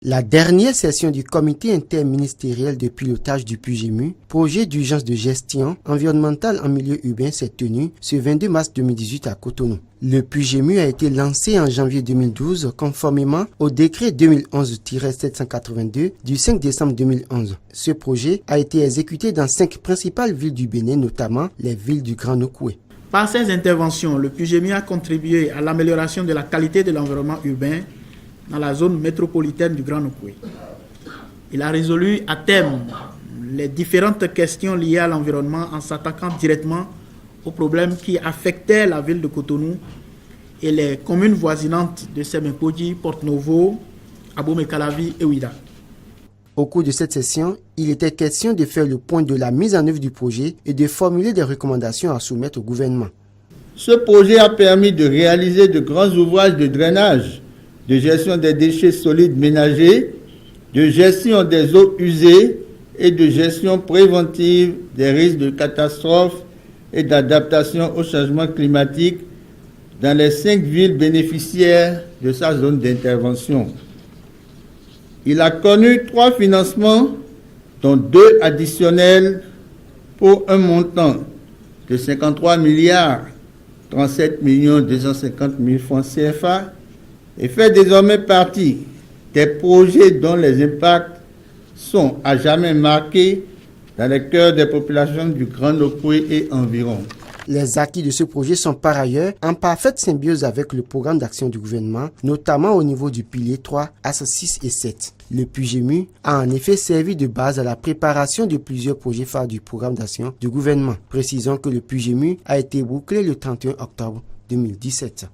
La dernière session du comité interministériel de pilotage du PUGEMU, projet d'urgence de gestion environnementale en milieu urbain, s'est tenue ce 22 mars 2018 à Cotonou. Le PUGEMU a été lancé en janvier 2012 conformément au décret 2011-782 du 5 décembre 2011. Ce projet a été exécuté dans 5 principales villes du Bénin, notamment les villes du Grand Nokoué. Par ces interventions, le PUGEMU a contribué à l'amélioration de la qualité de l'environnement urbain dans la zone métropolitaine du Grand Nokoué. Il a résolu à terme les différentes questions liées à l'environnement en s'attaquant directement aux problèmes qui affectaient la ville de Cotonou et les communes voisinantes de Sémékodji, Porte-Novo, Abomey-Calavi et Ouida. Au cours de cette session, il était question de faire le point de la mise en œuvre du projet et de formuler des recommandations à soumettre au gouvernement. Ce projet a permis de réaliser de grands ouvrages de drainage, de gestion des déchets solides ménagers, de gestion des eaux usées et de gestion préventive des risques de catastrophes et d'adaptation au changement climatique dans les 5 villes bénéficiaires de sa zone d'intervention. Il a connu 3 financements, dont 2 additionnels pour un montant de 53 milliards 37 250 000 francs CFA et fait désormais partie des projets dont les impacts sont à jamais marqués dans les cœurs des populations du Grand Nokoué et environ. Les acquis de ce projet sont par ailleurs en parfaite symbiose avec le programme d'action du gouvernement, notamment au niveau du pilier 3, Axe 6 et 7. Le PUGEMU a en effet servi de base à la préparation de plusieurs projets phares du programme d'action du gouvernement. Précisons que le PUGEMU a été bouclé le 31 octobre 2017.